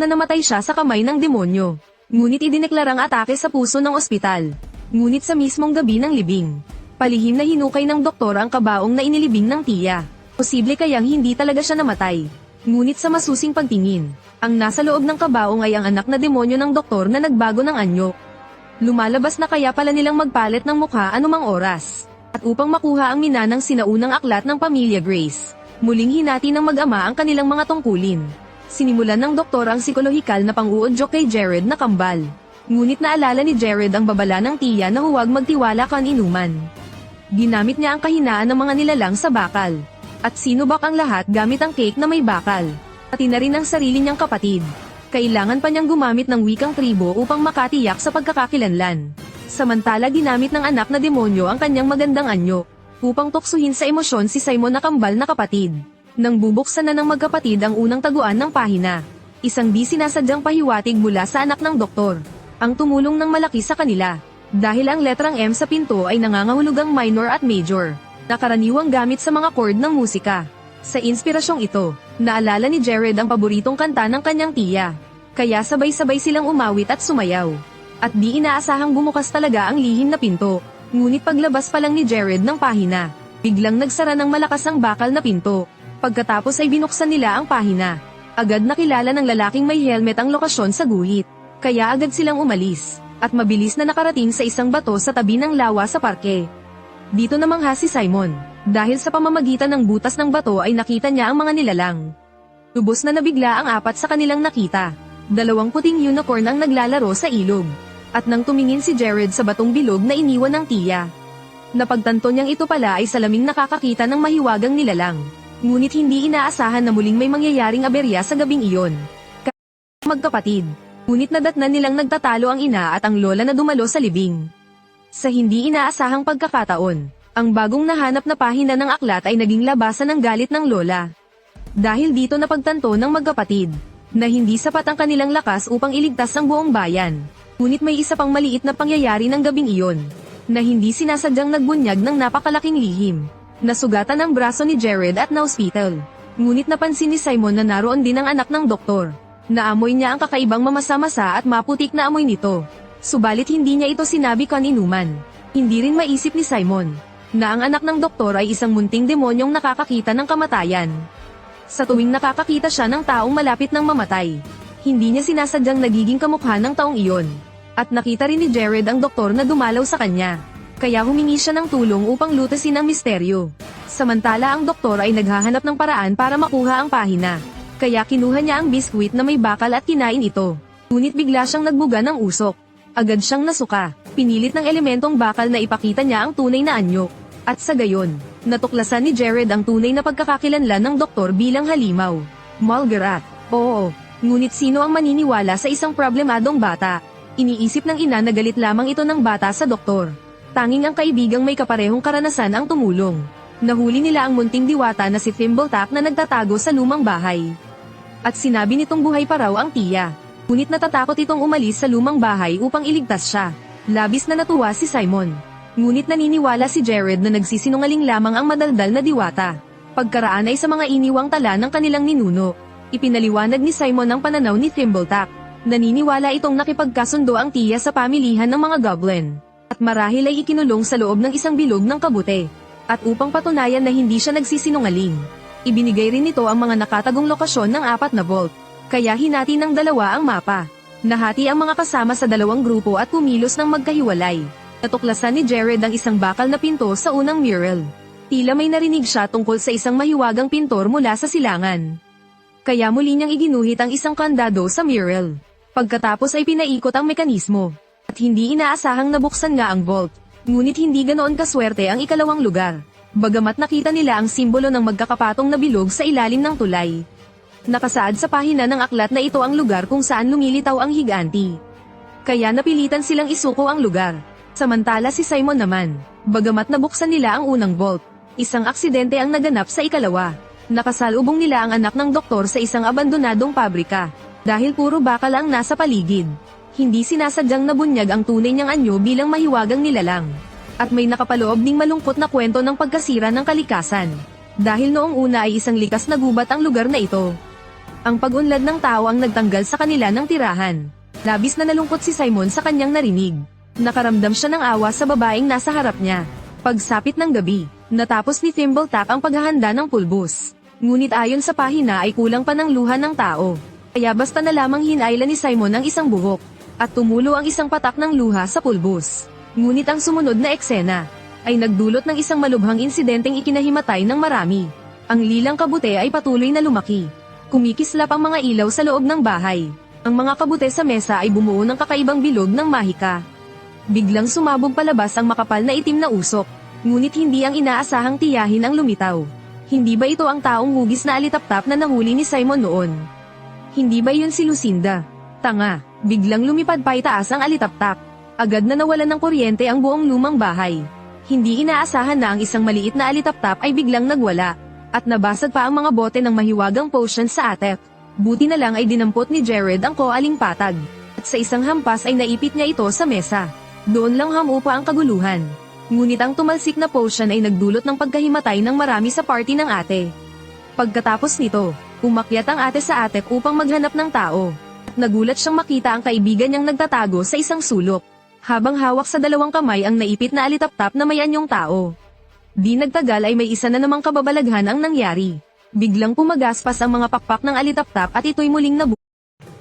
na namatay siya sa kamay ng demonyo. Ngunit idineklarang atake sa puso ng ospital. Ngunit sa mismong gabi ng libing, palihim na hinukay ng doktor ang kabaong na inilibing ng tiya. Posible kayang hindi talaga siya namatay. Ngunit sa masusing pagtingin, ang nasa loob ng kabaong ay ang anak na demonyo ng doktor na nagbago ng anyo. Lumalabas na kaya pala nilang magpalit ng mukha anumang oras. At upang makuha ang minanang sinaunang aklat ng pamilya Grace, muling hinati ng mag-ama ang kanilang mga tungkulin. Sinimulan ng doktor ang psikolohikal na pang-uudyok kay Jared na kambal. Ngunit naalala ni Jared ang babala ng tiya na huwag magtiwala kan inuman. Ginamit niya ang kahinaan ng mga nilalang sa bakal. At sinubak ang lahat gamit ang cake na may bakal. Pati na rin ang sarili niyang kapatid. Kailangan pa niyang gumamit ng wikang tribo upang makatiyak sa pagkakakilanlan. Samantala ginamit ng anak na demonyo ang kanyang magandang anyo, upang tuksuhin sa emosyon si Simon na kambal na kapatid. Nang bubuksan na ng magkapatid ang unang taguan ng pahina, isang di sinasadyang pahiwatig mula sa anak ng doktor, ang tumulong ng malaki sa kanila. Dahil ang letrang M sa pinto ay nangangahulugang minor at major, na karaniwang gamit sa mga chord ng musika. Sa inspirasyong ito, naalala ni Jared ang paboritong kanta ng kanyang tiya. Kaya sabay-sabay silang umawit at sumayaw. At di inaasahang bumukas talaga ang lihim na pinto. Ngunit paglabas pa lang ni Jared ng pahina, biglang nagsara ng malakas ang bakal na pinto. Pagkatapos ay binuksan nila ang pahina. Agad nakilala ng lalaking may helmet ang lokasyon sa guhit. Kaya agad silang umalis, at mabilis na nakarating sa isang bato sa tabi ng lawa sa parke. Dito namangha si Simon, dahil sa pamamagitan ng butas ng bato ay nakita niya ang mga nilalang. Lubos na nabigla ang apat sa kanilang nakita. Dalawang puting unicorn ang naglalaro sa ilog. At nang tumingin si Jared sa batong bilog na iniwan ng tiya, napagtanto niyang ito pala ay salaming nakakakita ng mahiwagang nilalang. Ngunit hindi inaasahan na muling may mangyayaring aberya sa gabing iyon. Magkapatid. Ngunit nadatnan nilang nagtatalo ang ina at ang lola na dumalo sa libing. Sa hindi inaasahang pagkakataon, ang bagong nahanap na pahina ng aklat ay naging labasan ng galit ng lola. Dahil dito napagtanto ng magkapatid, na hindi sapat ang kanilang lakas upang iligtas ang buong bayan. Ngunit may isa pang maliit na pangyayari ng gabing iyon, na hindi sinasadyang nagbunyag ng napakalaking lihim. Nasugatan ang braso ni Jared at na-hospital. Ngunit napansin ni Simon na naroon din ang anak ng doktor. Naamoy niya ang kakaibang mamasa-masa at maputik na amoy nito. Subalit hindi niya ito sinabi kaninuman. Hindi rin maisip ni Simon, na ang anak ng doktor ay isang munting demonyong nakakakita ng kamatayan. Sa tuwing nakakakita siya ng taong malapit ng mamatay, hindi niya sinasadyang nagiging kamukha ng taong iyon. At nakita rin ni Jared ang doktor na dumalaw sa kanya. Kaya humingi siya ng tulong upang lutasin ang misteryo. Samantala ang doktor ay naghahanap ng paraan para makuha ang pahina. Kaya kinuha niya ang biskwit na may bakal at kinain ito. Ngunit bigla siyang nagbuga ng usok. Agad siyang nasuka. Pinilit ng elementong bakal na ipakita niya ang tunay na anyo. At sa gayon, natuklasan ni Jared ang tunay na pagkakakilanlan ng doktor bilang halimaw. Malgarat. Oo. Ngunit sino ang maniniwala sa isang problemadong bata? Iniisip ng ina na galit lamang ito ng bata sa doktor. Tanging ang kaibigang may kaparehong karanasan ang tumulong. Nahuli nila ang munting diwata na si Thimbletak na nagtatago sa lumang bahay. At sinabi nitong buhay pa raw ang tiya. Ngunit natatakot itong umalis sa lumang bahay upang iligtas siya. Labis na natuwa si Simon. Ngunit naniniwala si Jared na nagsisinungaling lamang ang madaldal na diwata. Pagkaraan ay sa mga iniwang tala ng kanilang ninuno. Ipinaliwanag ni Simon ang pananaw ni Thimbletak. Naniniwala itong nakipagkasundo ang tiya sa pamilihan ng mga goblin. At marahil ay ikinulong sa loob ng isang bilog ng kabute. At upang patunayan na hindi siya nagsisinungaling, ibinigay rin nito ang mga nakatagong lokasyon ng 4 na vault. Kaya hinati ng dalawa ang mapa. Nahati ang mga kasama sa dalawang grupo at kumilos ng magkahiwalay. Natuklasan ni Jared ang isang bakal na pinto sa unang mural. Tila may narinig siya tungkol sa isang mahiwagang pintor mula sa silangan. Kaya muli niyang iginuhit ang isang kandado sa mural. Pagkatapos ay pinaikot ang mekanismo. At hindi inaasahang nabuksan nga ang vault. Ngunit hindi ganoon kaswerte ang ikalawang lugar. Bagamat nakita nila ang simbolo ng magkakapatong na bilog sa ilalim ng tulay. Nakasaad sa pahina ng aklat na ito ang lugar kung saan lumilitaw ang higanti. Kaya napilitan silang isuko ang lugar. Samantala si Simon naman, bagamat nabuksan nila ang unang vault, isang aksidente ang naganap sa ikalawa. Nakasalubong nila ang anak ng doktor sa isang abandonadong pabrika. Dahil puro bakal ang nasa paligid. Hindi sinasadyang nabunyag ang tunay niyang anyo bilang mahiwagang nilalang. At may nakapaloob ding malungkot na kwento ng pagkasira ng kalikasan. Dahil noong una ay isang likas na gubat ang lugar na ito. Ang pag-unlad ng tao ang nagtanggal sa kanila ng tirahan. Labis na nalungkot si Simon sa kanyang narinig. Nakaramdam siya ng awa sa babaeng nasa harap niya. Pagsapit ng gabi, natapos ni Thimbletap ang paghahanda ng pulbos. Ngunit ayon sa pahina ay kulang pa ng luha ng tao. Kaya basta na lamang hinayla ni Simon ang isang buhok, at tumulo ang isang patak ng luha sa pulbos. Ngunit ang sumunod na eksena, ay nagdulot ng isang malubhang insidenteng ikinahimatay ng marami. Ang lilang kabute ay patuloy na lumaki. Kumikislap ang mga ilaw sa loob ng bahay. Ang mga kabute sa mesa ay bumuo ng kakaibang bilog ng mahika. Biglang sumabog palabas ang makapal na itim na usok. Ngunit hindi ang inaasahang tiyahin ang lumitaw. Hindi ba ito ang taong hugis na alitaptap na nahuli ni Simon noon? Hindi ba yun si Lucinda? Tanga, biglang lumipad pa itaas ang alitaptap. Agad na nawalan ng kuryente ang buong lumang bahay. Hindi inaasahan na ang isang maliit na alitaptap ay biglang nagwala. At nabasag pa ang mga bote ng mahiwagang potion sa atep. Buti na lang ay dinampot ni Jared ang koaling patag. At sa isang hampas ay naipit niya ito sa mesa. Doon lang hamupa ang kaguluhan. Ngunit ang tumalsik na potion ay nagdulot ng pagkahimatay ng marami sa party ng ate. Pagkatapos nito, umakyat ang ate sa atep upang maghanap ng tao. At nagulat siyang makita ang kaibigan niyang nagtatago sa isang sulok. Habang hawak sa dalawang kamay ang naipit na alitaptap na may anyong tao. Di nagtagal ay may isa na namang kababalaghan ang nangyari. Biglang pumagaspas ang mga pakpak ng alitaptap at ito'y muling nabuo.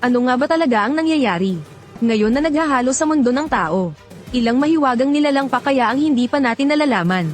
Ano nga ba talaga ang nangyayari? Ngayon na naghahalo sa mundo ng tao. Ilang mahiwagang nilalang pa kaya ang hindi pa natin nalalaman.